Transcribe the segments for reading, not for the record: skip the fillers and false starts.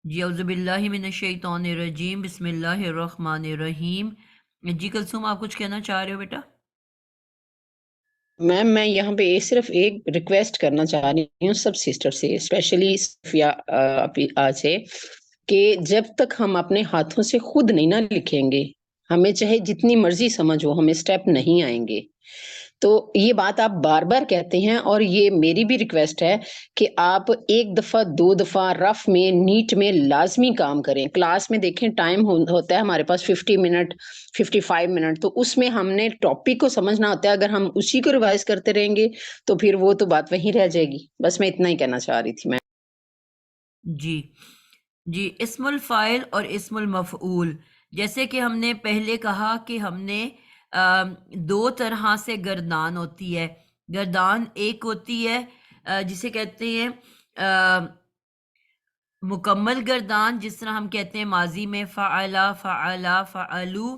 جی اعوذ باللہ من الشیطان الرجیم، بسم اللہ الرحمن الرحیم۔ جی کلثوم، آپ کچھ کہنا چاہ رہے ہو بیٹا؟ میم میں یہاں پہ صرف ایک ریکویسٹ کرنا چاہ رہی ہوں سب سسٹر سے، اسپیشلی صفیہ سے، کہ جب تک ہم اپنے ہاتھوں سے خود نہیں نہ لکھیں گے، ہمیں چاہے جتنی مرضی سمجھ ہو، ہمیں سٹیپ نہیں آئیں گے۔ تو یہ بات آپ بار بار کہتے ہیں، اور یہ میری بھی ریکویسٹ ہے کہ آپ ایک دفعہ دو دفعہ رف میں نیٹ میں لازمی کام کریں۔ کلاس میں دیکھیں ٹائم ہوتا ہے ہمارے پاس 50 منٹ 55 منٹ، تو اس میں ہم نے ٹاپک کو سمجھنا ہوتا ہے۔ اگر ہم اسی کو ریوائز کرتے رہیں گے تو پھر وہ تو بات وہیں رہ جائے گی۔ بس میں اتنا ہی کہنا چاہ رہی تھی میں۔ جی جی، اسم الفاعل اور اسم المفعول، جیسے کہ ہم نے پہلے کہا کہ ہم نے دو طرح سے گردان ہوتی ہے۔ گردان ایک ہوتی ہے جسے کہتے ہیں مکمل گردان، جس طرح ہم کہتے ہیں ماضی میں فعلا، فعلا، فعلو،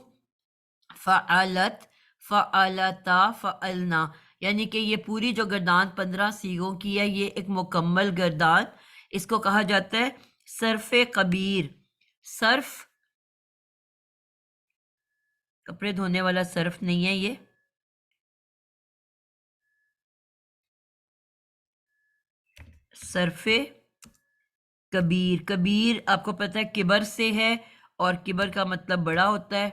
فعلت، فعلتا، فعلنا، یعنی کہ یہ پوری جو گردان 15 سیغوں کی ہے، یہ ایک مکمل گردان، اس کو کہا جاتا ہے صرف کبیر۔ صرف کپڑے دھونے والا صرف نہیں ہے، یہ صرف کبیر۔ کبیر آپ کو پتہ ہے کبر سے ہے، اور کبر کا مطلب بڑا ہوتا ہے۔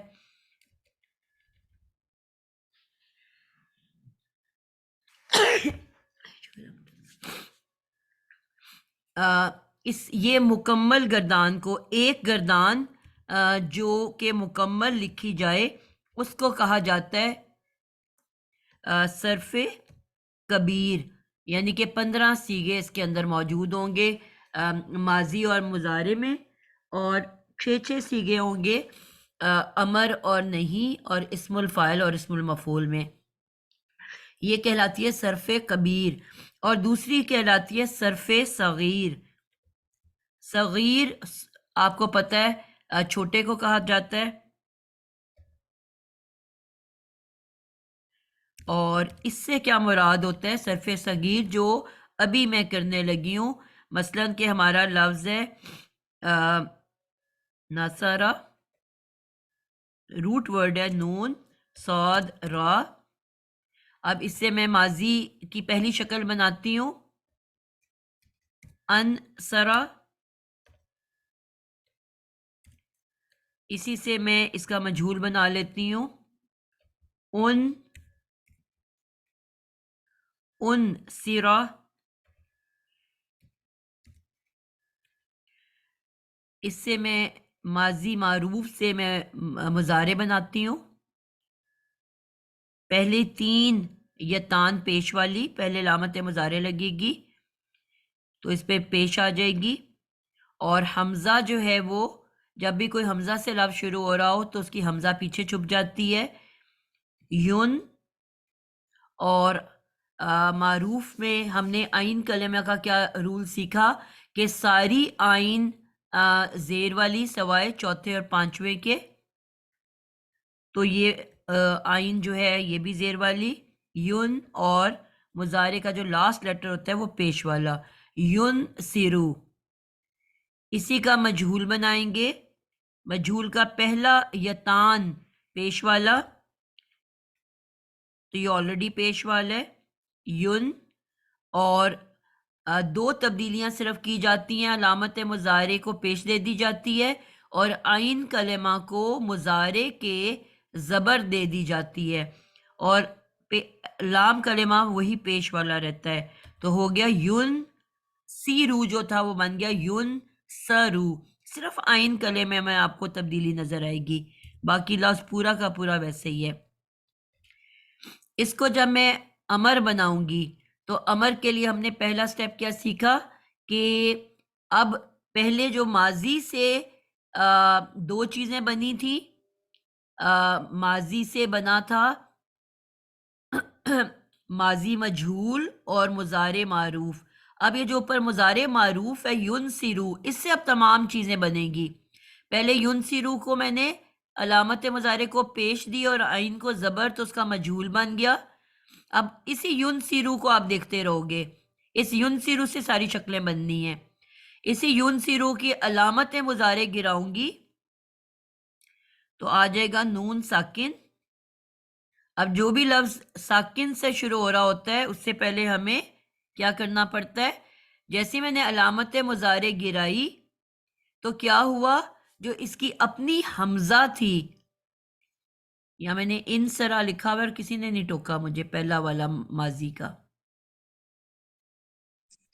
یہ مکمل گردان کو، ایک گردان جو کہ مکمل لکھی جائے، اس کو کہا جاتا ہے صرف کبیر، یعنی کہ 15 سیغے اس کے اندر موجود ہوں گے ماضی اور مضارع میں، اور 6 سیغے ہوں گے امر اور نہیں، اور اسم الفاعل اور اسم المفعول میں۔ یہ کہلاتی ہے صرف کبیر، اور دوسری کہلاتی ہے صرف صغیر۔ صغیر آپ کو پتہ ہے چھوٹے کو کہا جاتا ہے، اور اس سے کیا مراد ہوتا ہے؟ صرف صغیر جو ابھی میں کرنے لگی ہوں، مثلا کہ ہمارا لفظ ہے نصرہ، روٹ ورڈ ہے نون صاد را۔ اب اس سے میں ماضی کی پہلی شکل بناتی ہوں انصرہ، اسی سے میں اس کا مجہول بنا لیتی ہوں انصرہ۔ اس سے میں ماضی معروف سے میں مضارع بناتی ہوں، پہلے 3 یتان پیش والی، پہلے علامت مضارع لگے گی تو اس پہ پیش آ جائے گی، اور حمزہ جو ہے وہ جب بھی کوئی حمزہ سے لفظ شروع ہو رہا ہو تو اس کی حمزہ پیچھے چھپ جاتی ہے یون۔ اور معروف میں ہم نے آئین کلمہ کا کیا رول سیکھا کہ ساری آئین زیر والی سوائے چوتھے اور پانچویں کے، تو یہ آئین جو ہے یہ بھی زیر والی یون، اور مضارع کا جو لاسٹ لیٹر ہوتا ہے وہ پیش والا یون سیرو۔ اسی کا مجہول بنائیں گے، مجہول کا پہلا یتان پیش والا، تو یہ آلریڈی پیش والا ہے یون، اور 2 تبدیلیاں صرف کی جاتی ہیں، علامت مضارع کو پیش دے دی جاتی ہے، اور آئین کلمہ کو مضارع کے زبر دے دی جاتی ہے، اور لام کلمہ وہی پیش والا رہتا ہے، تو ہو گیا یون سیرو، جو تھا وہ بن گیا یون سرو۔ صرف آئین کلمہ میں آپ کو تبدیلی نظر آئے گی، باقی لفظ پورا کا پورا ویسے ہی ہے۔ اس کو جب میں امر بناؤں گی تو امر کے لیے ہم نے پہلا سٹیپ کیا سیکھا کہ اب پہلے جو ماضی سے 2 چیزیں بنی تھی، ماضی سے بنا تھا ماضی مجہول اور مضارع معروف۔ اب یہ جو اوپر مضارع معروف ہے ینصرو، اس سے اب تمام چیزیں بنے گی۔ پہلے ینصرو کو میں نے علامت مضارع کو پیش دی اور عین کو زبر، تو اس کا مجہول بن گیا۔ اب اسی ینصرو کو آپ دیکھتے رہو گے، اس ینصرو سے ساری شکلیں بننی ہیں۔ اسی ینصرو کی علامت مضارع گراؤں گی تو آ جائے گا نون ساکن. اب جو بھی لفظ ساکن سے شروع ہو رہا ہوتا ہے اس سے پہلے ہمیں کیا کرنا پڑتا ہے؟ جیسے میں نے علامت مضارع گرائی تو کیا ہوا؟ جو اس کی اپنی حمزہ تھی، یا میں نے ان سرا لکھا ہوا اور کسی نے نہیں ٹوکا مجھے پہلا والا ماضی کا.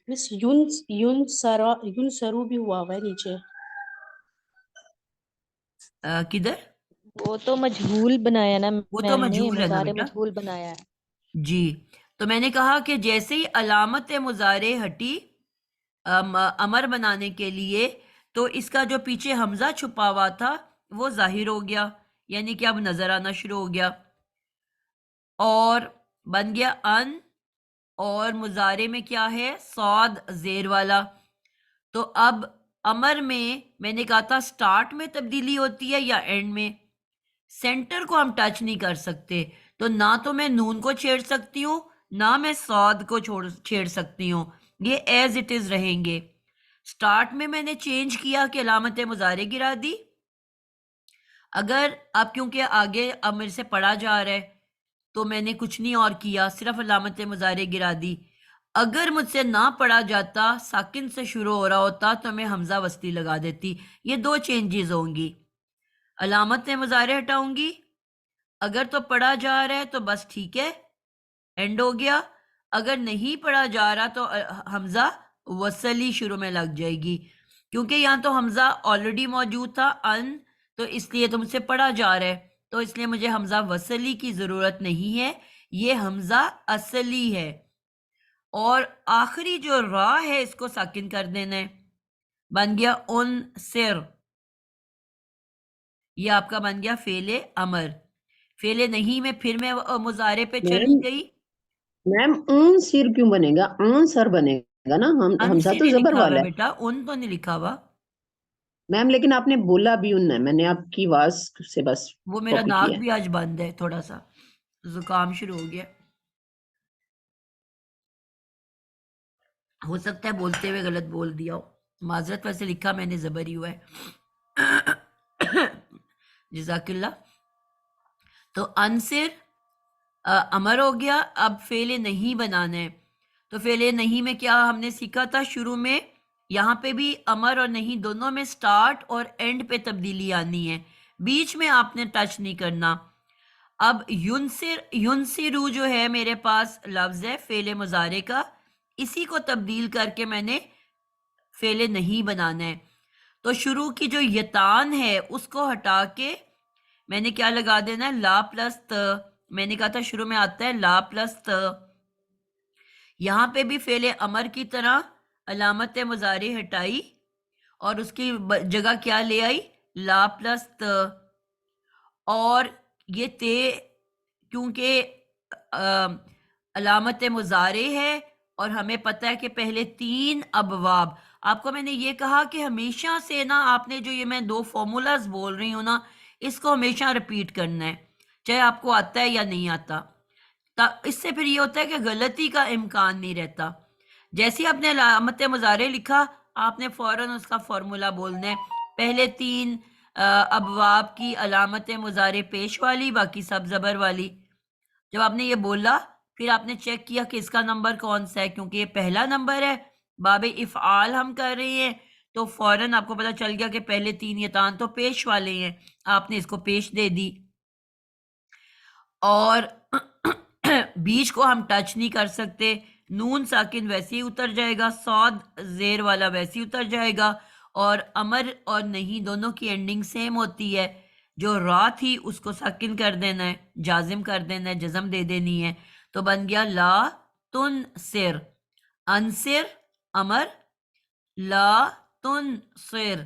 مس یون سرو بھی ہوا ہوا ہے نیچے. کدھر؟ وہ تو مجہول بنایا نا وہ تو میم نے، مجہول ہے نا مضارع بیٹا. مجہول بنایا ہے. جی، تو میں نے کہا کہ جیسے ہی علامت مضارع ہٹی امر بنانے کے لیے، تو اس کا جو پیچھے حمزہ چھپا ہوا تھا وہ ظاہر ہو گیا، یعنی کہ اب نظر آنا شروع ہو گیا اور بن گیا ان. اور مضارع میں کیا ہے؟ صاد زیر والا. تو اب امر میں نے کہا تھا سٹارٹ میں تبدیلی ہوتی ہے یا اینڈ میں؟ سینٹر کو ہم ٹچ نہیں کر سکتے، تو نہ تو میں نون کو چھیڑ سکتی ہوں نہ میں صاد کو چھیڑ سکتی ہوں، یہ ایز اٹ از رہیں گے. سٹارٹ میں نے چینج کیا کہ علامت مضارع گرا دی. اگر اب کیونکہ آگے اب میرے سے پڑھا جا رہا ہے تو میں نے کچھ نہیں اور کیا، صرف علامت مضارع گرا دی. اگر مجھ سے نہ پڑھا جاتا، ساکن سے شروع ہو رہا ہوتا تو میں حمزہ وسطی لگا دیتی. یہ دو چینجز ہوں گی. علامت مضارع ہٹاؤں گی، اگر تو پڑھا جا رہا ہے تو بس ٹھیک ہے، اینڈ ہو گیا. اگر نہیں پڑھا جا رہا تو حمزہ وصلی شروع میں لگ جائے گی، کیونکہ یہاں تو حمزہ آلریڈی موجود تھا ان، تو اس لیے تو مجھ سے پڑھا جا رہا ہے، تو اس لیے مجھے حمزہ وصلی کی ضرورت نہیں ہے، یہ حمزہ اصلی ہے. اور آخری جو را ہے اس کو ساکن کر دینا ہے، بن گیا ان سر. یہ آپ کا بن گیا فعل امر. فعل نہیں میں پھر میں مضارع پہ چلی گئی. میم اون سر کیوں بنے گا؟ اون سر بنے گا نا، حمزہ انسی تو نہیں زبر لکھا ہوا والا ہے بیٹا، ان تو نہیں لکھا ہوا. میم، لیکن آپ نے بولا بھی ان ہے، میں نے آپ کی آواز سے بس وہ میرا کاپی ناک کیا ہے. بھی آج بند ہے، تھوڑا سا زکام شروع ہو گیا، ہو سکتا ہے بولتے ہوئے غلط بول دیا ہو، معذرت. ویسے لکھا میں نے زبر ہی ہوا ہے. جزاک اللہ. تو انصر امر ہو گیا. اب فعل نہیں بنانا ہے، تو فعل نہیں میں کیا ہم نے سیکھا تھا شروع میں؟ یہاں پہ بھی امر اور نہیں دونوں میں سٹارٹ اور اینڈ پہ تبدیلی آنی ہے، بیچ میں آپ نے ٹچ نہیں کرنا. اب ینصرو جو ہے میرے پاس لفظ ہے فعل مضارع کا، اسی کو تبدیل کر کے میں نے فعل نہیں بنانا ہے. تو شروع کی جو یتان ہے اس کو ہٹا کے میں نے کیا لگا دینا ہے؟ لا پلس ت. میں نے کہا تھا شروع میں آتا ہے لا پلس ت. یہاں پہ بھی فعل امر کی طرح علامت مضارع ہٹائی اور اس کی جگہ کیا لے آئی؟ لا پلس ت. اور یہ تے کیونکہ علامت مضارع ہے اور ہمیں پتہ ہے کہ پہلے 3 ابواب. آپ کو میں نے یہ کہا کہ ہمیشہ سے نا آپ نے جو یہ میں 2 فارمولاز بول رہی ہوں نا، اس کو ہمیشہ ریپیٹ کرنا ہے، چاہے آپ کو آتا ہے یا نہیں آتا. اس سے پھر یہ ہوتا ہے کہ غلطی کا امکان نہیں رہتا. جیسے آپ نے علامت مضارع لکھا، آپ نے فوراً اس کا فارمولا بولنا ہے. پہلے 3 ابواب کی علامت مضارع پیش والی، باقی سب زبر والی. جب آپ نے یہ بولا پھر آپ نے چیک کیا کہ اس کا نمبر کون سا ہے، کیونکہ یہ پہلا نمبر ہے، باب افعال ہم کر رہے ہیں، تو فوراً آپ کو پتا چل گیا کہ پہلے 3 یتان تو پیش والے ہیں، آپ نے اس کو پیش دے دی. اور بیچ کو ہم ٹچ نہیں کر سکتے، نون ساکن ویسے ہی اتر جائے گا، صاد زیر والا ویسے ہی اتر جائے گا، اور امر اور نہیں دونوں کی اینڈنگ سیم ہوتی ہے. جو را تھی اس کو ساکن کر دینا ہے، جازم کر دینا ہے، جزم دے دینی ہے. تو بن گیا لا تنصر. انصر امر، لا تنصر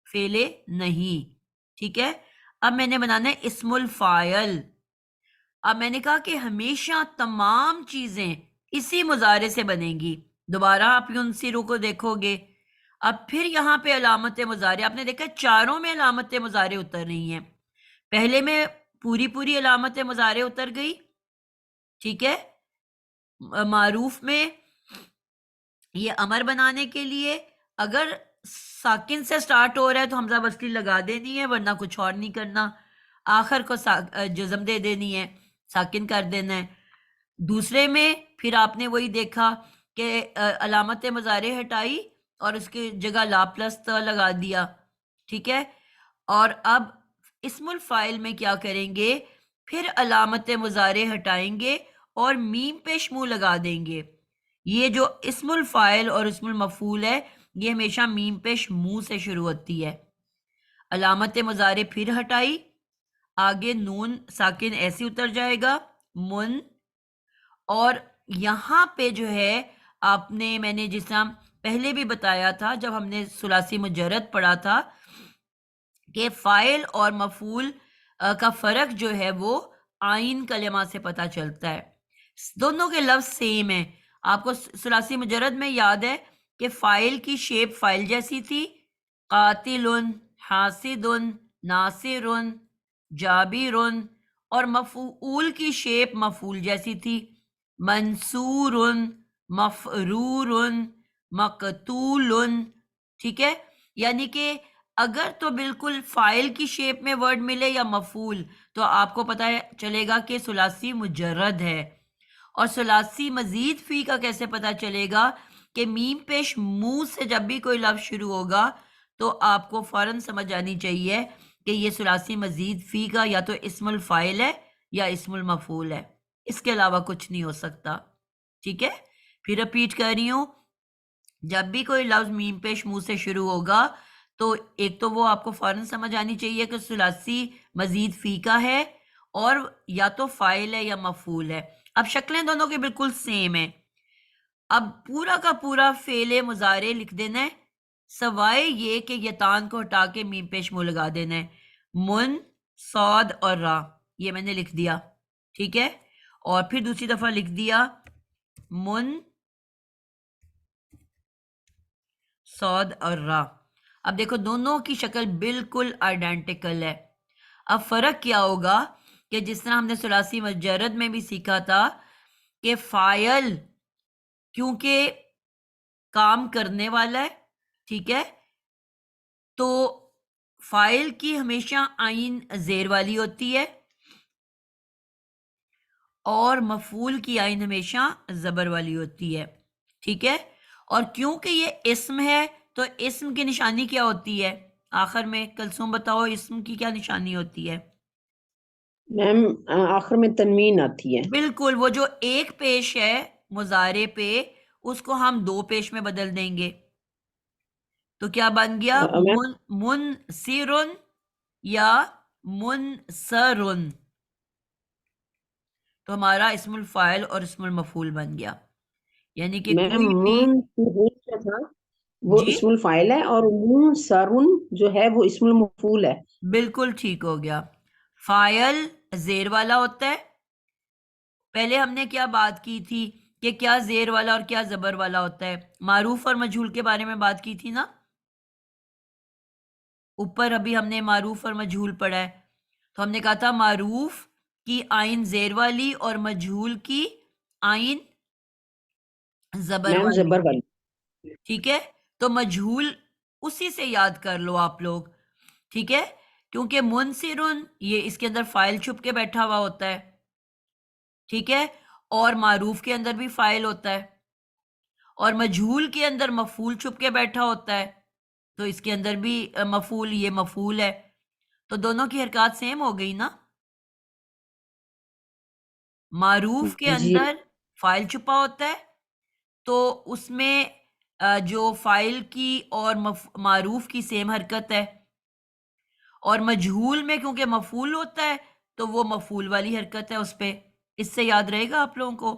فعل نہیں. ٹھیک ہے. اب میں نے بنانا ہے اسم الفاعل. اب میں نے کہا کہ ہمیشہ تمام چیزیں اسی مضارع سے بنیں گی. دوبارہ آپ ینصرو کو دیکھو گے، اب پھر یہاں پہ علامت مضارع آپ نے دیکھا چاروں میں علامت مضارع اتر رہی ہیں. پہلے میں پوری علامت مضارع اتر گئی، ٹھیک ہے. معروف میں یہ امر بنانے کے لیے اگر ساکن سے سٹارٹ ہو رہا ہے تو حمزہ وصلی لگا دینی ہے، ورنہ کچھ اور نہیں کرنا، آخر کو جزم دے دینی ہے، ساکن کر دینا ہے۔ دوسرے میں پھر آپ نے وہی دیکھا کہ علامت مضارع ہٹائی اور اس کی جگہ لا پلس تا لگا دیا، ٹھیک ہے۔ اور اب اسم الفاعل میں کیا کریں گے، پھر علامت مضارع ہٹائیں گے اور میم پیش منہ لگا دیں گے۔ یہ جو اسم الفاعل اور اسم المفعول ہے یہ ہمیشہ میم پیش منہ سے شروع ہوتی ہے۔ علامت مضارع پھر ہٹائی، آگے نون ساکن ایسے اتر جائے گا، من، اور یہاں پہ جو ہے آپ نے، میں نے جس طرح پہلے بھی بتایا تھا جب ہم نے ثلاثی مجرد پڑھا تھا کہ فاعل اور مفعول کا فرق جو ہے وہ آئین کلمہ سے پتہ چلتا ہے، دونوں کے لفظ سیم ہیں۔ آپ کو ثلاثی مجرد میں یاد ہے کہ فاعل کی شیپ فاعل جیسی تھی، قاتل، حاسد، ناصر، جابر، اور مفعول کی شیپ مفعول جیسی تھی، منصور، مفرور، مقتول، ٹھیک ہے۔ یعنی کہ اگر تو بالکل فاعل کی شیپ میں ورڈ ملے یا مفعول تو آپ کو پتہ چلے گا کہ ثلاثی مجرد ہے۔ اور ثلاثی مزید فی کا کیسے پتہ چلے گا کہ میم پیش منہ سے جب بھی کوئی لفظ شروع ہوگا تو آپ کو فوراً سمجھ آنی چاہیے کہ یہ ثلاثی مزید فی کا یا تو اسم الفاعل ہے یا اسم المفعول ہے، اس کے علاوہ کچھ نہیں ہو سکتا، ٹھیک ہے۔ پھر رپیٹ کر رہی ہوں، جب بھی کوئی لفظ میم پیش منہ سے شروع ہوگا تو ایک تو وہ آپ کو فوراً سمجھ آنی چاہیے کہ ثلاثی مزید فی کا ہے اور یا تو فاعل ہے یا مفعول ہے۔ اب شکلیں دونوں کے بالکل سیم ہیں۔ اب پورا کا پورا فعل مضارع لکھ دینا ہے سوائے یہ کہ یتان کو ہٹا کے میم پیش منہ لگا دینا ہے، من، صاد اور را، یہ میں نے لکھ دیا، ٹھیک ہے۔ اور پھر دوسری دفعہ لکھ دیا من، صاد اور را۔ اب دیکھو دونوں کی شکل بالکل آئیڈینٹیکل ہے۔ اب فرق کیا ہوگا کہ جس طرح ہم نے ثلاثی مجرد میں بھی سیکھا تھا کہ فاعل کیونکہ کام کرنے والا ہے، ٹھیک ہے، تو فاعل کی ہمیشہ عین زیر والی ہوتی ہے اور مفعول کی عین ہمیشہ زبر والی ہوتی ہے، ٹھیک ہے۔ اور کیونکہ یہ اسم ہے تو اسم کی نشانی کیا ہوتی ہے؟ آخر میں کلثوم بتاؤ اسم کی کیا نشانی ہوتی ہے؟ میم آخر میں تنوین آتی ہے۔ بالکل، وہ جو ایک پیش ہے مضارع پہ اس کو ہم دو پیش میں بدل دیں گے تو کیا بن گیا؟ میم منصر یا منصر، تو ہمارا اسم الفاعل اور اسم المفعول بن گیا، یعنی کہ کوئی بھی جو تھا وہ جی اسم الفاعل ہے اور منصرن جو ہے وہ اسم المفعول ہے۔ بالکل ٹھیک ہو گیا۔ فاعل زیر والا ہوتا ہے، پہلے ہم نے کیا بات کی تھی کہ کیا زیر والا اور کیا زبر والا ہوتا ہے، معروف اور مجہول کے بارے میں بات کی تھی نا، اوپر ابھی ہم نے معروف اور مجہول پڑھا ہے، تو ہم نے کہا تھا معروف کی عین زیر والی اور مجہول کی عین زبر میم والی، زبر والی۔ ٹھیک ہے۔ تو مجہول اسی سے یاد کر لو آپ لوگ، ٹھیک ہے، کیونکہ منصرن یہ اس کے اندر فاعل چھپ کے بیٹھا ہوا ہوتا ہے، ٹھیک ہے، اور معروف کے اندر بھی فاعل ہوتا ہے اور مجہول کے اندر مفعول چھپ کے بیٹھا ہوتا ہے، تو اس کے اندر بھی مفعول، یہ مفعول ہے، تو دونوں کی حرکات سیم ہو گئی نا۔ معروف کے جی اندر فاعل چھپا ہوتا ہے تو اس میں جو فاعل کی اور معروف کی سیم حرکت ہے، اور مجہول میں کیونکہ مفعول ہوتا ہے تو وہ مفعول والی حرکت ہے اس پہ، اس سے یاد رہے گا آپ لوگوں کو؟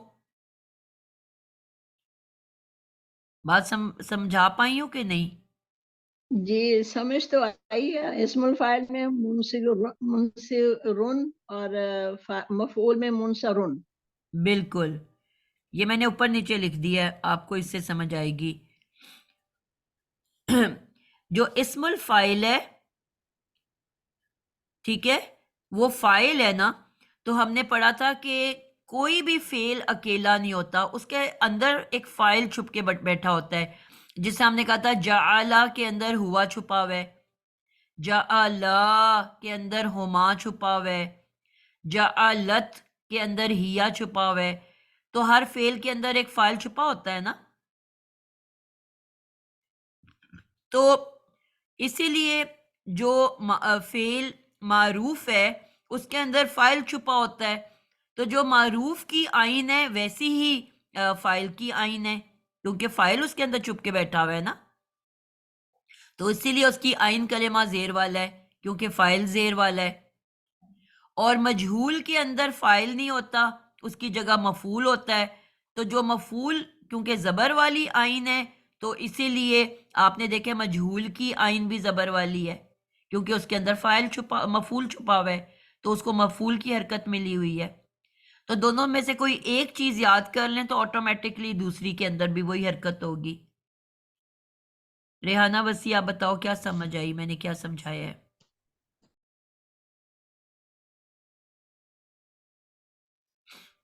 بات سمجھا پائی ہوں کہ نہیں؟ جی سمجھ تو آئی ہے، اسم الفاعل میں منصرون اور مفعول میں منصرون۔ بالکل، یہ میں نے اوپر نیچے لکھ دیا ہے، آپ کو اس سے سمجھ آئے گی۔ جو اسم الفاعل ہے، ٹھیک ہے، وہ فاعل ہے نا، تو ہم نے پڑھا تھا کہ کوئی بھی فعل اکیلا نہیں ہوتا، اس کے اندر ایک فاعل چھپ کے بیٹھا ہوتا ہے۔ جسے ہم نے کہا تھا جعلا کے اندر ہوا چھپا ہوا ہے، جعلا کے اندر ہما چھپا ہوا ہے، جعلت کے اندر ہیا چھپا ہوا ہے، تو ہر فعل کے اندر ایک فاعل چھپا ہوتا ہے نا، تو اسی لیے جو فعل معروف ہے اس کے اندر فاعل چھپا ہوتا ہے، تو جو معروف کی آئین ہے ویسی ہی فاعل کی آئین ہے، کیونکہ فاعل اس کے اندر چھپ کے بیٹھا ہوا ہے نا، تو اسی لیے اس کی آئین کلمہ زیر والا ہے، کیونکہ فاعل زیر والا ہے۔ اور مجہول کے اندر فاعل نہیں ہوتا، اس کی جگہ مفعول ہوتا ہے، تو جو مفعول کیونکہ زبر والی آئین ہے تو اسی لیے آپ نے دیکھے مجہول کی آئین بھی زبر والی ہے، کیونکہ اس کے اندر مفعول چھپا ہوا ہے، تو اس کو مفعول کی حرکت ملی ہوئی ہے۔ تو دونوں میں سے کوئی ایک چیز یاد کر لیں تو آٹومیٹکلی دوسری کے اندر بھی وہی حرکت ہوگی۔ ریحانہ وسیع آپ بتاؤ کیا سمجھ آئی، میں نے کیا سمجھایا ہے؟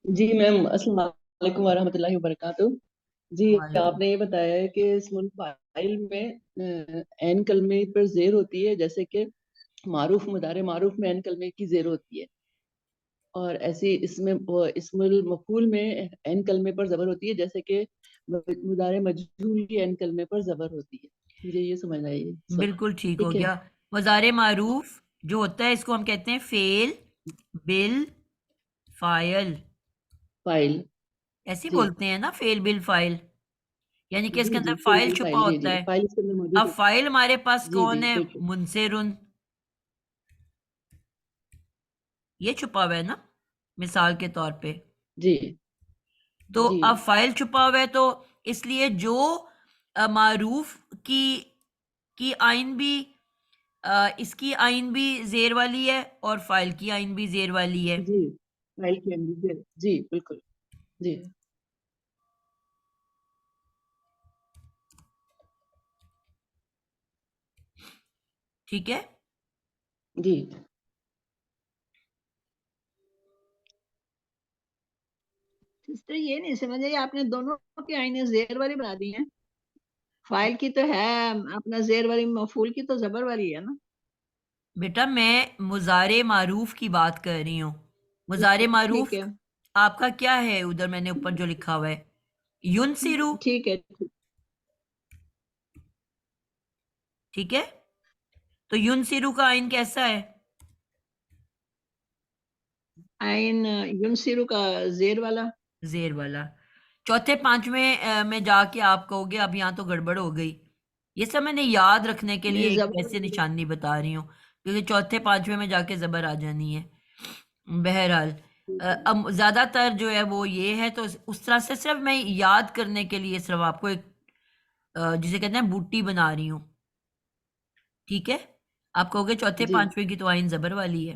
جی میم، السلام علیکم ورحمۃ اللہ وبرکاتہ۔ جی آپ نے یہ بتایا ہے کہ اسم الفاعل میں عین کلمے پر زیر ہوتی ہے، جیسے کہ معروف مضارع معروف میں عین کلمے کی زیر ہوتی ہے، اور ایسی اسم المفعول میں عین کلمے پر زبر ہوتی ہے، جیسے کہ مضارع مجہول کی عین کلمے پر زبر ہوتی ہے۔ مجھے یہ سمجھ آئی ہے سب۔ بالکل ٹھیک ہو ٹھیک ہے، گیا۔ مضارع معروف جو ہوتا ہے اس کو ہم کہتے ہیں فعل بال فاعل، فائل۔ ایسے ہی جی بولتے ہیں نا، فعل بال فاعل، یعنی کہ اس کے جی اندر جی، فعل فاعل چھپا بالفعل، جی ہوتا جی، ہے۔ فائل اس کے اندر موجود اب ہے۔ فاعل ہمارے پاس جی کون جی ہے؟ بالکل، منصرن، یہ چھپا ہوا ہے نا مثال کے طور پہ، جی تو جی اب فاعل چھپا ہوا ہے تو اس لیے جو معروف کی آئین بھی اس کی آئین بھی زیر والی ہے اور فاعل کی آئین بھی زیر والی ہے۔ جی، فائل کے اندر، جی بالکل، جی ٹھیک ہے، جی۔ سسٹر یہ نہیں سمجھ آئی، آپ نے دونوں کی آئینیں زیر والی بنا دی ہیں؟ فائل کی تو ہے اپنا زیر والی، مفعول کی تو زبر والی ہے نا۔ بیٹا میں مضارع معروف کی بات کر رہی ہوں۔ مضارع ٹھیک معروف ہے آپ کا کیا ہے؟ ادھر میں نے اوپر جو لکھا ہوا ہے ینصرو، ٹھیک ہے، ٹھیک ہے، تو ینصرو کا آئین کیسا ہے؟ آئین ینصرو کا زیر والا۔ زیر والا۔ چوتھے پانچویں میں جا کے آپ کہو گے اب یہاں تو گڑبڑ ہو گئی، یہ سب میں نے یاد رکھنے کے لیے نہیں، ایک زبر ایسے نشانی بتا رہی ہوں، کیونکہ چوتھے پانچویں میں جا کے زبر آ جانی ہے۔ بہرحال اب زیادہ تر جو ہے وہ یہ ہے، تو اس طرح سے صرف میں یاد کرنے کے لیے صرف آپ کو ایک جسے کہتے ہیں بوٹی بنا رہی ہوں، ٹھیک ہے؟ آپ کہو گے چوتھے جی پانچویں کی تو آئین زبر والی ہے،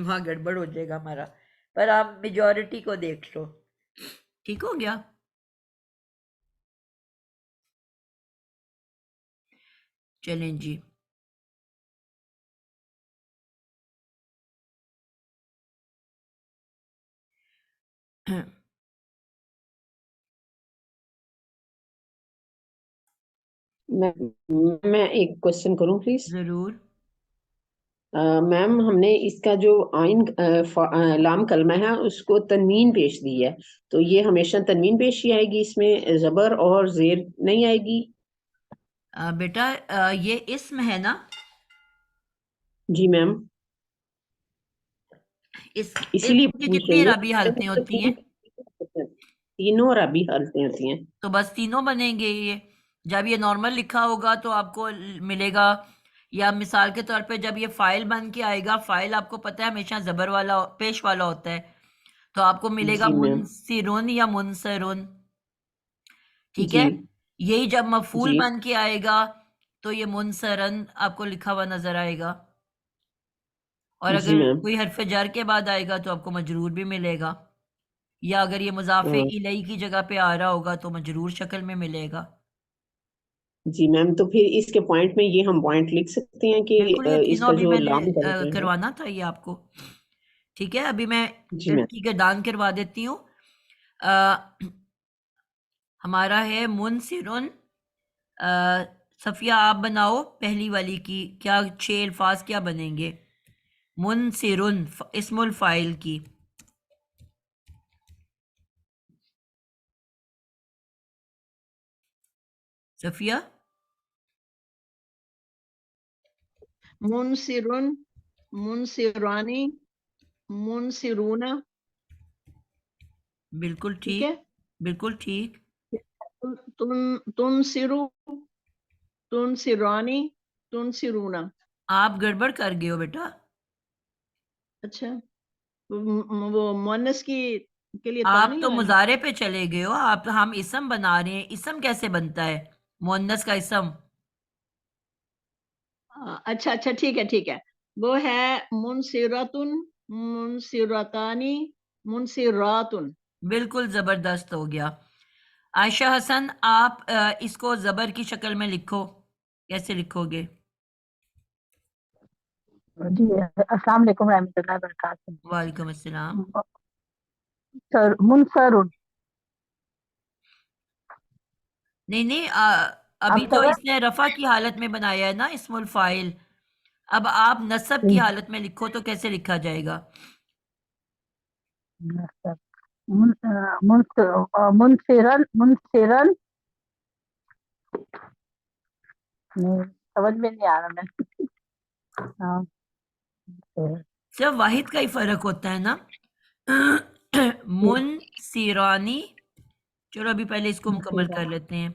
وہاں گڑبڑ ہو جائے گا ہمارا، پر آپ میجورٹی کو دیکھ لو، ٹھیک ہو گیا؟ چلیں جی، میں ایک کوشچن کروں پلیز؟ ضرور۔ میم ہم نے اس کا جو آئین لام کلمہ ہے اس کو تنوین پیش دی ہے، تو یہ ہمیشہ تنوین پیش ہی آئے گی، اس میں زبر اور زیر نہیں آئے گی؟ بیٹا یہ اسم ہے نا، جی میم، اس اسی لیے اسم کی پوچھ کتنی رہی عربی حالتیں ہوتی ہیں؟ ہوں، تینوں عربی حالتیں ہوتی ہیں۔ تو بس تینوں بنیں گے یہ، جب یہ نارمل لکھا ہوگا تو آپ کو ملے گا، یا مثال کے طور پہ جب یہ فائل بن کے آئے گا، فائل آپ کو پتہ ہے ہمیشہ زبر والا پیش والا ہوتا ہے، تو آپ کو ملے گا جی میم، منصرون یا منصرون، ٹھیک جی ہے؟ یہی جب مفعول جی بن کے آئے گا تو یہ منصرن آپ کو لکھا ہوا نظر آئے گا، اور جی اگر میم، کوئی حرف جر کے بعد آئے گا تو آپ کو مجرور بھی ملے گا، یا اگر یہ مضاف الیہ کی جگہ پہ آ رہا ہوگا تو مجرور شکل میں ملے گا۔ جی میم، تو پھر اس کے پوائنٹ میں یہ ہم پوائنٹ لکھ سکتے ہیں کہ بالکل، یہ اس تینوں کا ابھی جو میں نے لام کلمہ ہے۔ کروانا تھا یہ آپ کو، ٹھیک ہے؟ ابھی میں جی میم، کی گردان کروا دیتی ہوں۔ ہمارا ہے منصرن. صفیہ آپ بناؤ پہلی والی کی، کیا 6 الفاظ کیا بنیں گے؟ منصرن اسم الفاعل کی. صفیہ. منصرن، منصرانی، منصرونا. بالکل ٹھیک ٹھیک، ہے. بالکل ٹھیک. تنصرو، تنصرانی، تنصرونا. آپ گڑبڑ کر گئے ہو بیٹا. اچھا، وہ مونس کی کے لیے تا آپ نہیں تو لگانا؟ مضارع پہ چلے گئے ہو. آپ ہم اسم بنا رہے ہیں، اسم کیسے بنتا ہے مؤنث کا اسم؟ اچھا اچھا، ٹھیک ہے ٹھیک ہے. وہ ہے منصراتن، منصراتانی، منصراتن. بالکل زبردست ہو گیا. عائشہ حسن آپ اس کو زبر کی شکل میں لکھو. کیسے لکھو گے؟ جی السلام علیکم ورحمۃ اللہ وبرکاتہ. وعلیکم السلام. منصرن. نہیں نہیں، اب ابھی تو صبر. اس نے رفع کی حالت میں بنایا ہے نا اسم الفاعل. اب آپ نصب کی حالت میں لکھو تو کیسے لکھا جائے گا؟ منصرن، منصرن. سمجھ میں نہیں آ رہا میں. ہاں. صرف واحد کا ہی فرق ہوتا ہے نا. منصرانی. چلو ابھی پہلے اس کو مکمل کر لیتے ہیں.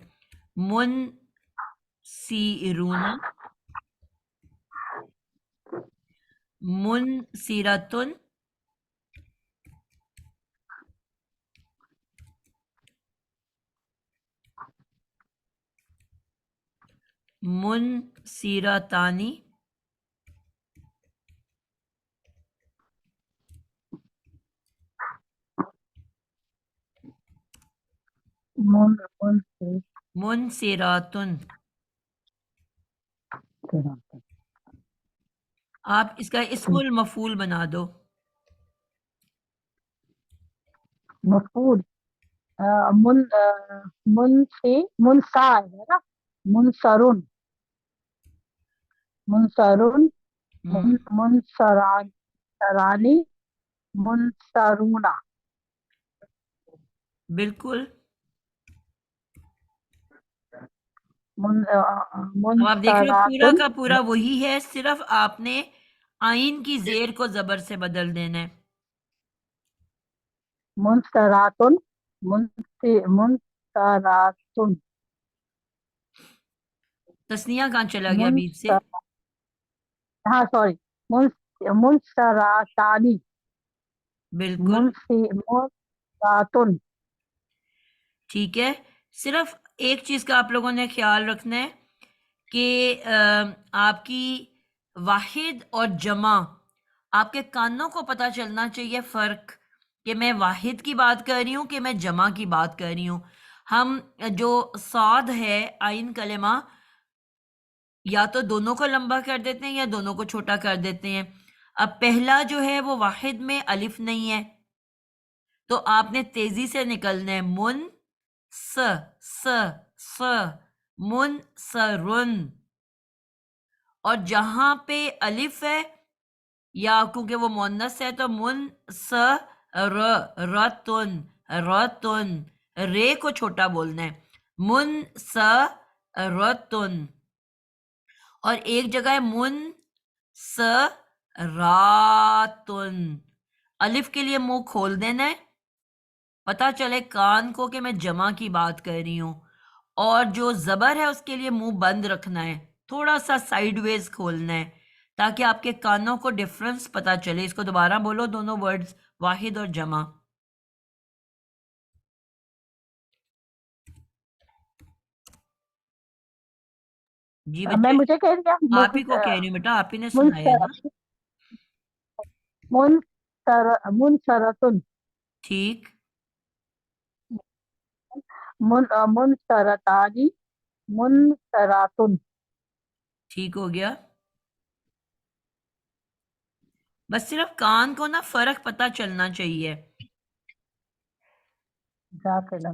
منصرون، منصراتن، منصراتانی، منصراتن. آپ اس کا اسم المفعول بنا دو. مفعول منسا ہے نا. منصرن، منصرن، منصرانی، منصرونا. بالکل. اب آپ دیکھ رہے ہو پورا منصراتن. کا پورا وہی ہے، صرف آپ نے آئین کی زیر کو زبر سے بدل دینا ہے. منصراتن، منصراتن. تسنیہ کہاں چلا گیا بیچ سے؟ ہاں سوری. منصراتانی، بالکل منصراتن. ٹھیک ہے. صرف ایک چیز کا آپ لوگوں نے خیال رکھنا ہے کہ آپ کی واحد اور جمع، آپ کے کانوں کو پتہ چلنا چاہیے فرق، کہ میں واحد کی بات کر رہی ہوں کہ میں جمع کی بات کر رہی ہوں. ہم جو صاد ہے آئین کلمہ، یا تو دونوں کو لمبا کر دیتے ہیں یا دونوں کو چھوٹا کر دیتے ہیں. اب پہلا جو ہے وہ واحد میں الف نہیں ہے، تو آپ نے تیزی سے نکلنا ہے. من س منصرن. اور جہاں پہ الف ہے یا کیونکہ وہ مؤنث ہے تو رتن، رتن. رے کو چھوٹا بولنا ہے. منصرتن. اور ایک جگہ ہے منصراتن. الف کے لیے منہ کھول دینا ہے، پتہ چلے کان کو کہ میں جمع کی بات کر رہی ہوں. اور جو زبر ہے اس کے لیے منہ بند رکھنا ہے، تھوڑا سا سائیڈ ویز کھولنا ہے تاکہ آپ کے کانوں کو ڈفرنس پتہ چلے. اس کو دوبارہ بولو دونوں ورڈز، واحد اور جمع. جی میں بچے، مجھے کہہ دیا آپ ہی کو کہہ رہی ہوں بیٹا، آپ ہی نے سنایا نا. منصراتن، ٹھیک. منصراتانی، منصراتن. ٹھیک ہو گیا. بس صرف کان کو نا فرق پتہ چلنا چاہیے. جزاک اللہ.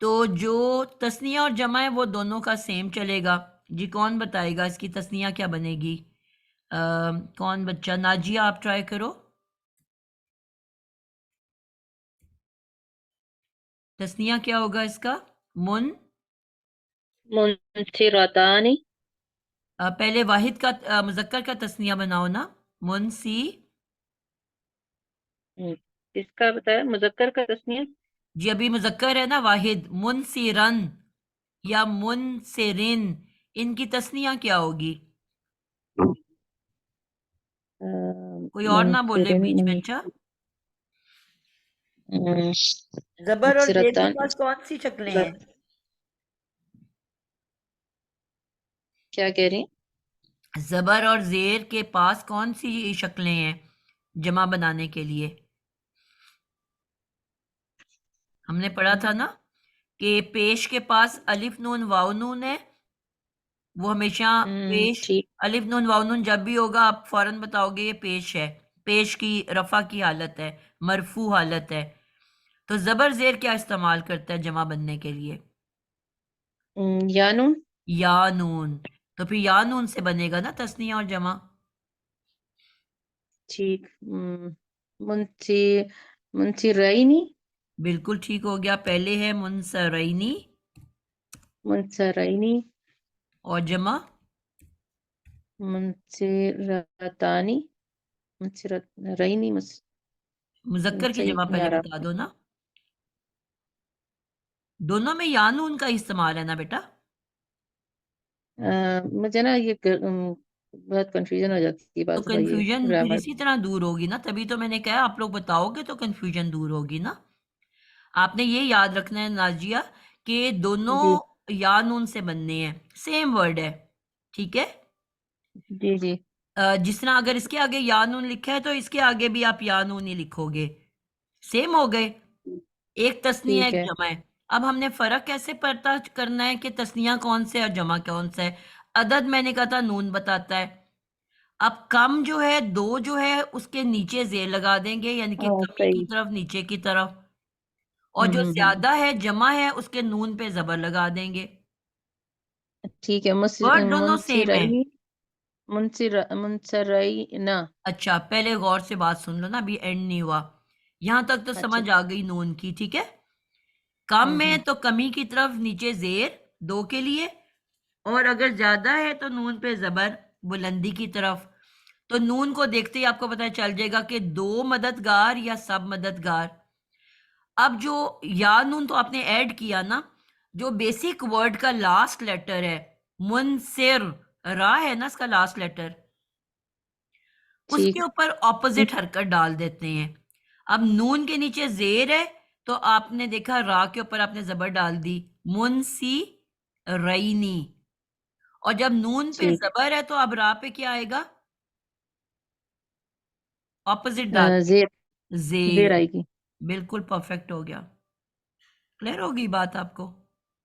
تو جو تسنیہ اور جمع ہے وہ دونوں کا سیم چلے گا. جی کون بتائے گا اس کی تسنیہ کیا بنے گی؟ کون بچہ؟ ناجیہ آپ ٹرائی کرو. تسنیہ کیا ہوگا اس کا؟ منصراتانی. پہلے واحد کا مذکر کا تسنیہ بناؤ نا. منسی. اس کا بتایا مذکر کا تسنیہ. جی ابھی مذکر ہے نا واحد. منصرن یا منصرن، ان کی تسنیہ کیا ہوگی؟ کوئی اور نہ بولے بیچ میں. اچھا زبر اور زیر کے پاس کون سی شکلیں ہیں؟ کیا کہہ رہی ہیں؟ زبر اور زیر کے پاس کون سی شکلیں ہیں جمع بنانے کے لیے؟ ہم نے پڑھا تھا نا کہ پیش کے پاس الف نون واو نون ہے. وہ ہمیشہ پیش الف نون واو نون جب بھی ہوگا آپ فوراً بتاؤ گے یہ پیش ہے، پیش کی رفع کی حالت ہے، مرفوع حالت ہے. تو زبر زیر کیا استعمال کرتا ہے جمع بننے کے لیے؟ یا نون. یا نون. تو پھر یا نون سے بنے گا نا تسنیہ اور جمع. ٹھیک. منصرینی. بالکل ٹھیک ہو گیا. پہلے ہے منصرینی منصرینی اور جمع منصراتانی. منصرینی مذکر کی صحیح جمع نہیں پہلے آ رہا. بتا دو نا. دونوں میں یا نون کا استعمال ہے نا بیٹا. مجھے نا یہ بہت کنفیوژن ہو جاتی ہے تو بعض دفعہ یہ کنفیوژن پھر گرامر. اسی طرح دور ہوگی نا. تبھی تو میں نے کہا آپ لوگ بتاؤ گے تو کنفیوژن دور ہوگی نا. آپ نے یہ یاد رکھنا ہے ناجیہ کہ دونوں جی یا نون سے بننے ہیں، سیم ورڈ ہے. ٹھیک ہے. جی جی. جس طرح اگر اس کے آگے یا نون لکھا ہے تو اس کے آگے بھی آپ یا نون ہی لکھو گے. سیم ہو گئے. ایک تسنیہ ٹھیک ایک ہے. جمع ہے. اب ہم نے فرق کیسے پتا کرنا ہے کہ تسنیہ کون سے اور جمع کون سا ہے؟ عدد میں نے کہا تھا نون بتاتا ہے. اب کم جو ہے دو جو ہے اس کے نیچے زیر لگا دیں گے، یعنی کہ کمی کی صحیح. طرف نیچے کی طرف. اور جو زیادہ ہے جمع ہے اس کے نون پہ زبر لگا دیں گے. ٹھیک ہے. ورڈ دونوں سیم ہے. منصرینا. اچھا پہلے غور سے بات سن لو نا، ابھی اینڈ نہیں ہوا. یہاں تک تو اچھا. سمجھ آ گئی نون کی. ٹھیک ہے. کم میں تو کمی کی طرف نیچے زیر دو کے لیے، اور اگر زیادہ ہے تو نون پہ زبر بلندی کی طرف. تو نون کو دیکھتے ہی آپ کو پتہ چل جائے گا کہ دو مددگار یا سب مددگار. اب جو یا نون تو آپ نے ایڈ کیا نا، جو بیسک ورڈ کا لاسٹ لیٹر ہے منصر، را ہے نا اس کا لاسٹ لیٹر، اس ٹھیک. کے اوپر اپوزٹ حرکت ڈال دیتے ہیں. اب نون کے نیچے زیر ہے تو آپ نے دیکھا را کے اوپر آپ نے زبر ڈال دی، منسی رینی. اور جب نون پہ ٹھیک. زبر ہے تو اب را پہ کیا آئے گا؟ اپوزٹ ڈال زیر. زیر. زیر آئے گی. بالکل پرفیکٹ ہو گیا. کلیئر ہوگی بات آپ کو؟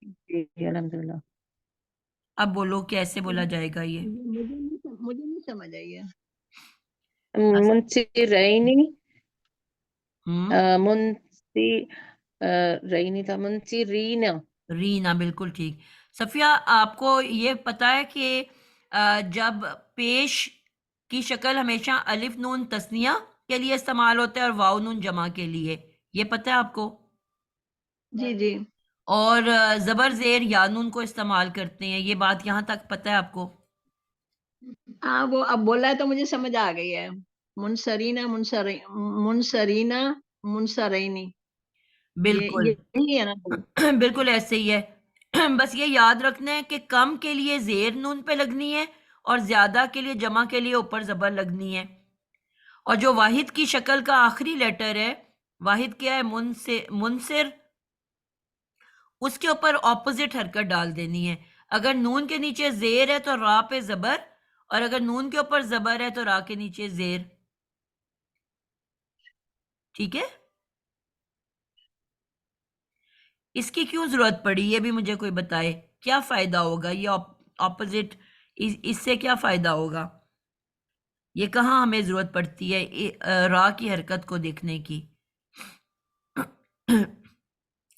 جی جی الحمدللہ. اب بولو کیسے بولا جائے گا یہ؟ مجھے نہیں سمجھ آئی ہے. منصرینی. ہم رینی تھا. منصرینا. رینا بالکل ٹھیک. صفیہ آپ کو یہ پتا ہے کہ جب پیش کی شکل ہمیشہ الف نون تسنیہ کے لیے استعمال ہوتا ہے اور واو نون جمع کے لیے، یہ پتہ ہے آپ کو؟ جی جی. اور زبر زیر یا نون کو استعمال کرتے ہیں، یہ بات یہاں تک پتہ ہے آپ کو؟ ہاں وہ اب بولا ہے تو مجھے سمجھ آ گئی ہے. منصرینا منصرینا منصرینی. بالکل یہی ہے نا. بالکل ایسے ہی ہے. بس یہ یاد رکھنا ہے کہ کم کے لیے زیر نون پہ لگنی ہے اور زیادہ کے لیے جمع کے لیے اوپر زبر لگنی ہے. اور جو واحد کی شکل کا آخری لیٹر ہے، واحد کیا ہے؟ منصر، اس کے اوپر اپوزٹ حرکت ڈال دینی ہے. اگر نون کے نیچے زیر ہے تو را پہ زبر، اور اگر نون کے اوپر زبر ہے تو را کے نیچے زیر. ٹھیک ہے. اس کی کیوں ضرورت پڑی یہ بھی مجھے کوئی بتائے. کیا فائدہ ہوگا یہ اپوزٹ، اس سے کیا فائدہ ہوگا؟ یہ کہاں ہمیں ضرورت پڑتی ہے را کی حرکت کو دیکھنے کی؟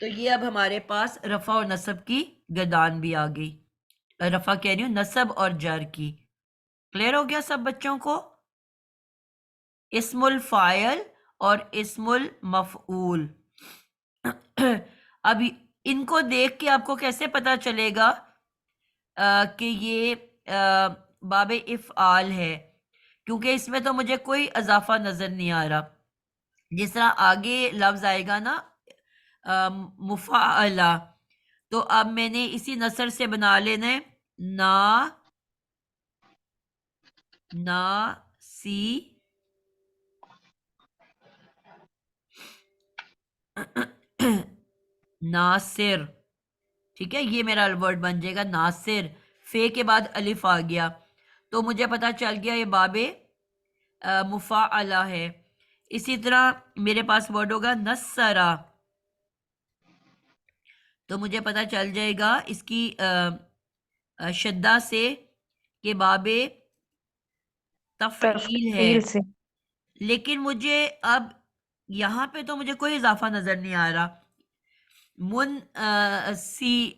تو یہ اب ہمارے پاس رفع اور نصب کی گردان بھی آ گئی. رفع کہہ رہی ہوں نصب اور جر کی. کلیئر ہو گیا سب بچوں کو؟ اسم الفاعل اور اسم المفعول. اب ان کو دیکھ کے آپ کو کیسے پتا چلے گا کہ یہ باب افعال ہے؟ کیونکہ اس میں تو مجھے کوئی اضافہ نظر نہیں آ رہا. جس طرح آگے لفظ آئے گا نا مفعلہ، تو اب میں نے اسی نثر سے بنا لینا ہے سی ناصر. ٹھیک ہے، یہ میرا ورڈ بن جائے گا ناصر. فے کے بعد الف آ گیا تو مجھے پتا چل گیا یہ باب مفعلہ ہے. اسی طرح میرے پاس ورڈ ہوگا نصرہ، تو مجھے پتا چل جائے گا اس کی شدہ سے کہ باب تفعیل ہے. تفعیل سے. لیکن مجھے اب یہاں پہ تو مجھے کوئی اضافہ نظر نہیں آ رہا. سی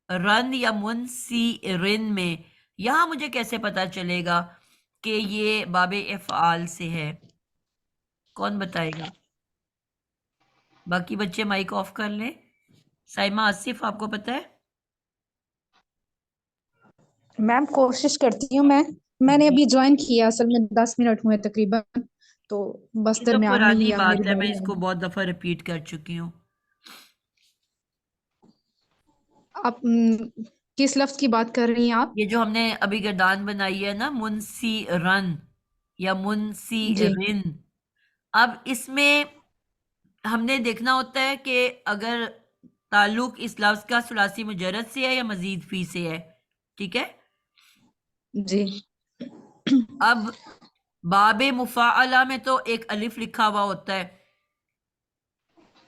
رن یا سی رن میں یہاں مجھے کیسے پتا چلے گا کہ یہ باب افعال سے ہے؟ کون بتائے گا؟ باقی بچے مائک آف کر لیں. سائمہ، آصف، آپ کو پتا ہے؟ میم کوشش کرتی ہوں. میں نے ابھی جوائن کیا، اصل میں 10 منٹ ہوئے تقریباً، تو بس یہ تو درمیان میں پرانی ہی اب بات میری ہے، میں باری اس آ کو گئی. بہت دفعہ ریپیٹ کر چکی ہوں. آپ کس لفظ کی بات کر رہی ہیں آپ؟ یہ جو ہم نے ابھی گردان بنائی ہے نا، منسی رن یا منسی جی رن، اب اس میں ہم نے دیکھنا ہوتا ہے کہ اگر تعلق اس لفظ کا ثلاثی مجرد سے ہے یا مزید فی سے ہے. ٹھیک ہے، جی. اب باب مفاعلہ میں تو ایک الف لکھا ہوا ہوتا ہے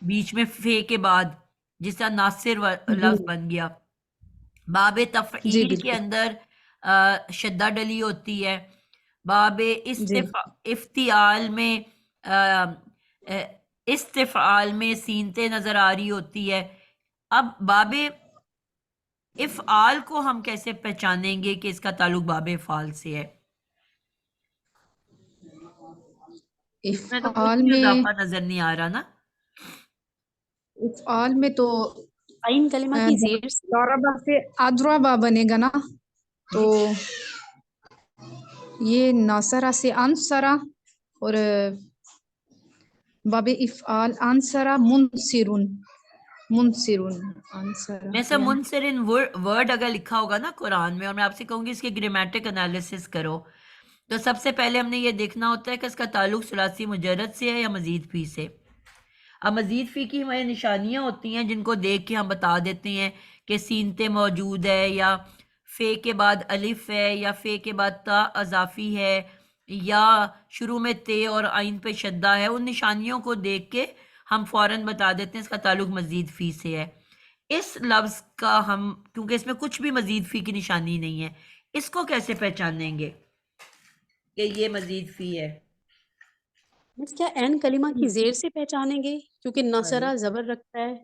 بیچ میں فے کے بعد، جس طرح ناصر جی لفظ بن گیا. باب جی تفعیل کے بالکل. اندر شدہ ڈلی ہوتی ہے. باب جی افتعال میں استفعال میں سینتے نظر آ رہی ہوتی ہے. اب باب افعال کو ہم کیسے پہچانیں گے کہ اس کا تعلق باب افعال سے ہے؟ اس میں تو کچھ افعال بھی میں اضافہ نظر نہیں آ رہا نا. افعال میں تو عین کلمہ کی زیر سے ضربہ سے اضربہ بنے گا نا، تو یہ ناصرہ سے انصرہ، اور باب افعال انصرہ منصرون انصرہ میں سے یعنی منصرن ورڈ اگر لکھا ہوگا نا قرآن میں، اور میں آپ سے کہوں گی اس کے گرامیٹک انالیسس کرو، تو سب سے پہلے ہم نے یہ دیکھنا ہوتا ہے کہ اس کا تعلق ثلاثی مجرد سے ہے یا مزید فی سے. اب مزید فی کی ہماری نشانیاں ہوتی ہیں جن کو دیکھ کے ہم بتا دیتے ہیں کہ سینتے موجود ہے، یا فے کے بعد الف ہے، یا فے کے بعد تا اضافی ہے، یا شروع میں تے اور عین پہ شدہ ہے. ان نشانیوں کو دیکھ کے ہم فوراً بتا دیتے ہیں اس کا تعلق مزید فی سے ہے. اس لفظ کا ہم، کیونکہ اس میں کچھ بھی مزید فی کی نشانی نہیں ہے، اس کو کیسے پہچانیں گے کہ یہ مزید فی ہے؟ بس کیا عین کلمہ کی زیر سے پہچانیں گے؟ کیونکہ معلوم نصرہ زبر رکھتا ہے.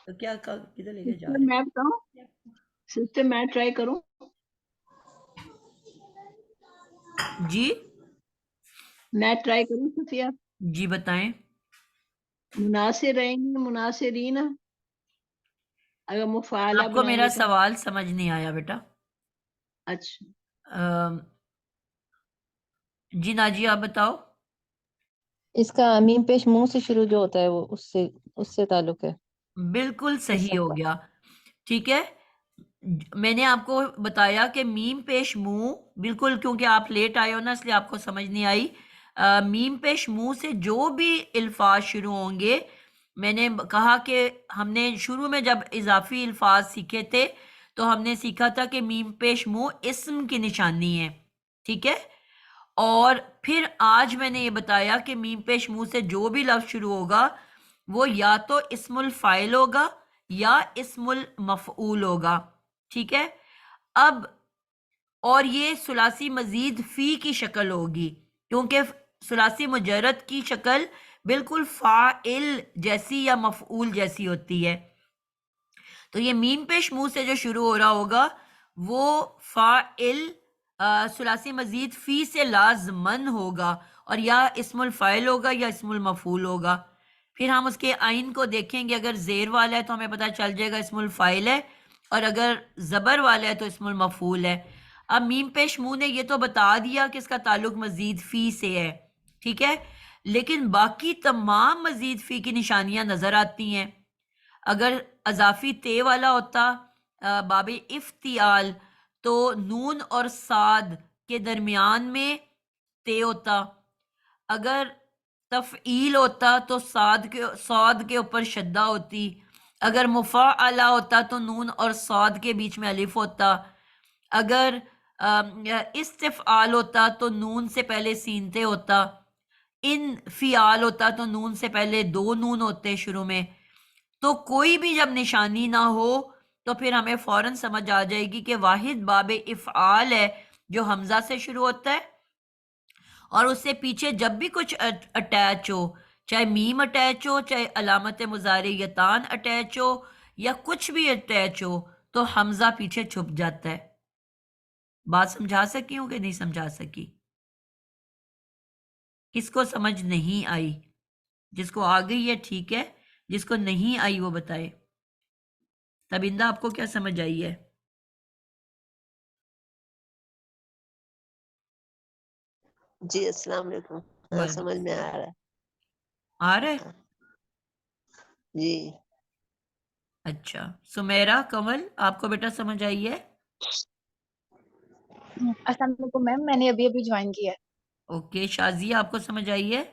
تو کیا کدھر لے کے جا سسٹر رہے میں بتاؤں، سسٹر میں ٹرائی کروں. ہیں؟ جی میں ٹرائی کروں صفیہ. جی بتائیں. مناصر رہیں گے، مناصرین، اگر مفعالہ آپ کو بنائیں میرا گے تو. سوال سمجھ نہیں آیا بیٹا. اچھا، جی ناجی آپ بتاؤ. اس کا میم پیش منہ سے شروع جو ہوتا ہے وہ اس سے تعلق ہے. بالکل اس صحیح ہو گیا. ٹھیک ہے، میں نے آپ کو بتایا کہ میم پیش منہ، بالکل کیونکہ آپ لیٹ آئے ہو نا اس لیے آپ کو سمجھ نہیں آئی. میم پیش منہ سے جو بھی الفاظ شروع ہوں گے، میں نے کہا کہ ہم نے شروع میں جب اضافی الفاظ سیکھے تھے تو ہم نے سیکھا تھا کہ میم پیش منہ اسم کی نشانی ہے. ٹھیک ہے، اور پھر آج میں نے یہ بتایا کہ میم پیش منہ سے جو بھی لفظ شروع ہوگا وہ یا تو اسم الفاعل ہوگا یا اسم المفعول ہوگا. ٹھیک ہے، اب اور یہ ثلاثی مزید فی کی شکل ہوگی، کیونکہ ثلاثی مجرد کی شکل بالکل فاعل جیسی یا مفعول جیسی ہوتی ہے. تو یہ میم پیش منہ سے جو شروع ہو رہا ہوگا وہ فاعل ثلاثی مزید فی سے لازمن ہوگا، اور یا اسم الفاعل ہوگا یا اسم المفعول ہوگا. پھر ہم اس کے آئین کو دیکھیں گے، اگر زیر والا ہے تو ہمیں پتہ چل جائے گا اسم الفاعل ہے، اور اگر زبر والا ہے تو اسم المفعول ہے. اب میم پیش منہ نے یہ تو بتا دیا کہ اس کا تعلق مزید فی سے ہے، ٹھیک ہے، لیکن باقی تمام مزید فی کی نشانیاں نظر آتی ہیں. اگر اضافی تے والا ہوتا باب افتعال تو نون اور صاد کے درمیان میں تے ہوتا. اگر تفعیل ہوتا تو صاد کے اوپر شدہ ہوتی. اگر مفاعلہ ہوتا تو نون اور صاد کے بیچ میں الف ہوتا. اگر استفعال ہوتا تو نون سے پہلے سین تے ہوتا. انفعال ہوتا تو نون سے پہلے دو نون ہوتے شروع میں. تو کوئی بھی جب نشانی نہ ہو تو پھر ہمیں فوراً سمجھ آ جائے گی کہ واحد باب افعال ہے جو حمزہ سے شروع ہوتا ہے، اور اس سے پیچھے جب بھی کچھ اٹیچ ہو، چاہے میم اٹیچ ہو، چاہے علامت مضارع یتان اٹیچ ہو، یا کچھ بھی اٹیچ ہو، تو حمزہ پیچھے چھپ جاتا ہے. بات سمجھا سکی ہوں کہ نہیں سمجھا سکی؟ کس کو سمجھ نہیں آئی؟ جس کو آ گئی ہے ٹھیک ہے، جس کو نہیں آئی وہ بتائے. تبندہ آپ کو کیا سمجھ آئی ہے؟ جی السلام علیکم. ہاں سمجھ میں آ رہا ہے. آ رہا ہے؟ جی. اچھا سمیرہ کمل آپ کو بیٹا سمجھ آئی ہے؟ السلام علیکم میم، میں نے ابھی ابھی جوائن کیا ہے. اوکے شازیہ آپ کو سمجھ آئی ہے؟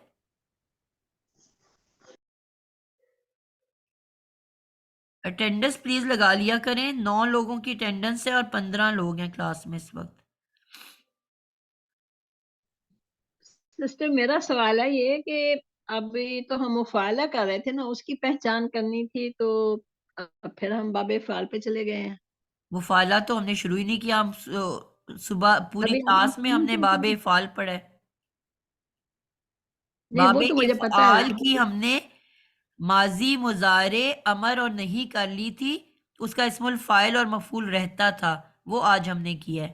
اٹینڈنس پلیز لگا لیا کریں. 9 لوگوں کی اٹینڈنس ہے اور 15 لوگ ہیں کلاس میں اس وقت. سسٹر میرا سوال ہے یہ کہ ابھی تو ہم مفعلہ کر رہے تھے نا، اس کی پہچان کرنی تھی، تو پھر ہم باب فعال پہ چلے گئے ہیں. مفعلہ تو ہم نے شروع ہی نہیں کیا. ہم صبح پوری ابھی کلاس میں ہم نے باب افعال پڑھا ہے. نہیں باب وہ تو مجھے پتا افعال ہے. کی ہم نے ماضی مضارع امر اور نہیں کر لی تھی، اس کا اسم الفاعل اور مفعول رہتا تھا، وہ آج ہم نے کیا ہے.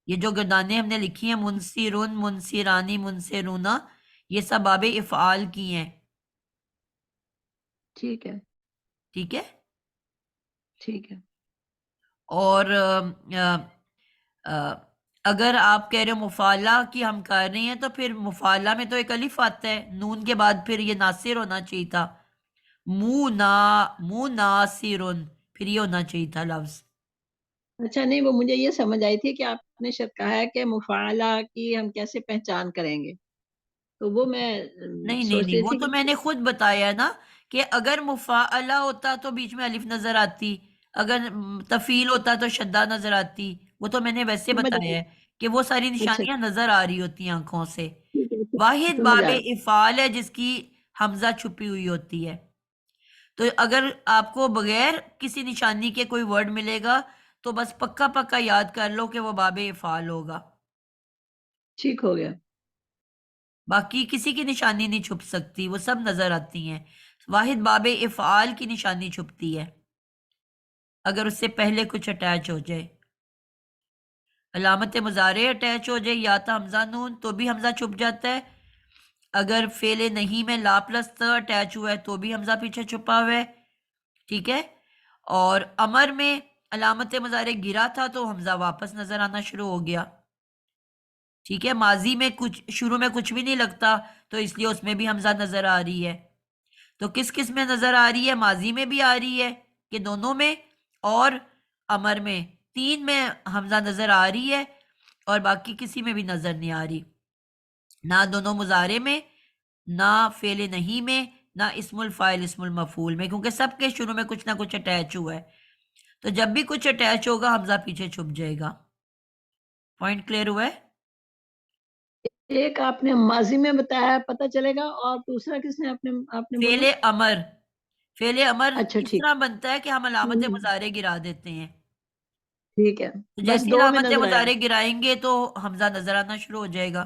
یہ جو گردانیں ہم نے لکھی ہیں منصرون، منصرانی، منصرونا، یہ سب باب افعال کی ہیں. ٹھیک ہے ٹھیک ہے. ٹھیک ہے. اور اگر آپ کہہ رہے ہو مفعلہ کی ہم کر رہے ہیں تو پھر مفعلہ میں تو ایک الف آتا ہے نون کے بعد، پھر یہ ناصر ہونا چاہیے تھا. مناصرن، پھر یہ ہونا چاہیے تھا لفظ. اچھا نہیں، وہ مجھے یہ سمجھ آئی تھی کہ آپ نے شاید کہا ہے کہ مفعلہ کی ہم کیسے پہچان کریں گے، تو وہ میں نہیں نہیں سوچ نہیں، رہی وہ تھی تو میں نے خود بتایا نا کہ اگر مفعلہ ہوتا تو بیچ میں الف نظر آتی، اگر تفعیل ہوتا تو شدہ نظر آتی. وہ تو میں نے ویسے سمجھ بتایا آئی. ہے کہ وہ ساری اچھا نشانیاں نظر آ رہی ہوتی ہیں آنکھوں سے. ٹھیک ہے، واحد سمجھ باب آ گئی. افعال ہے جس کی حمزہ چھپی ہوئی ہوتی ہے. تو اگر آپ کو بغیر کسی نشانی کے کوئی ورڈ ملے گا تو بس پکا پکا یاد کر لو کہ وہ باب افعال ہوگا. ٹھیک ہو گیا. باقی کسی کی نشانی نہیں چھپ سکتی، وہ سب نظر آتی ہیں. واحد باب افعال کی نشانی چھپتی ہے اگر اس سے پہلے کچھ اٹیچ ہو جائے. علامت مضارع اٹیچ ہو جائے یا تا حمزہ نون تو بھی حمزہ چھپ جاتا ہے. اگر فعل نہیں میں لا پلس ت اٹیچ ہوا ہے تو بھی حمزہ پیچھے چھپا ہوا ہے. ٹھیک ہے. اور امر میں علامت مضارع گرا تھا تو حمزہ واپس نظر آنا شروع ہو گیا. ٹھیک ہے. ماضی میں کچھ شروع میں کچھ بھی نہیں لگتا تو اس لیے اس میں بھی حمزہ نظر آ رہی ہے. تو کس کس میں نظر آ رہی ہے؟ ماضی میں بھی آ رہی ہے کہ دونوں میں، اور امر میں 3 میں حمزہ نظر آ رہی ہے، اور باقی کسی میں بھی نظر نہیں آ رہی. نہ دونوں مضارع میں، نہ فعل نہیں میں، نہ اسم الفاعل اسم المفعول میں، کیونکہ سب کے شروع میں کچھ نہ کچھ اٹیچ ہوا ہے. تو جب بھی کچھ اٹیچ ہوگا حمزہ پیچھے چھپ جائے گا. پوائنٹ کلیئر ہوا ہے؟ ایک آپ نے ماضی میں بتایا پتہ چلے گا، اور دوسرا کس نے آپ نے فعل بولا؟ امر. فعل امر اچھا اس ٹھیک. طرح بنتا ہے کہ ہم علامت مضارع گرا دیتے ہیں. ٹھیک ہے، تو بس جیسے 2 میں علامت نظر آیا. مضارع گرائیں گے تو حمزہ نظر آنا شروع ہو جائے گا.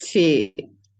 6।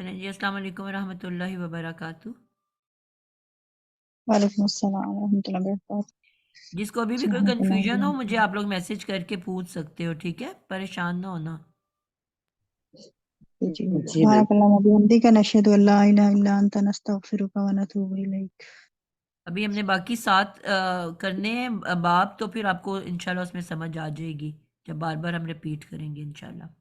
چلیں جی، السلام علیکم ورحمۃ اللہ وبرکاتہ. وعلیکم السلام ورحمۃ اللہ وبرکاتہ. جس کو ابھی بھی کوئی سبحانک اللہم کنفیوژن ہو مجھے وبحمدک. آپ لوگ میسج کر کے پوچھ سکتے ہو، ٹھیک ہے؟ پریشان نہ ہونا. جی جی میم. سبحانک اللہم وبحمدک نشہد ان لا الہ الا انت نستغفرک ونتوب الیک. ابھی ہم نے باقی 7 کرنے ہیں باب، تو پھر آپ کو انشاءاللہ اس میں سمجھ آ جائے گی جب بار بار ہم ریپیٹ کریں گے انشاءاللہ.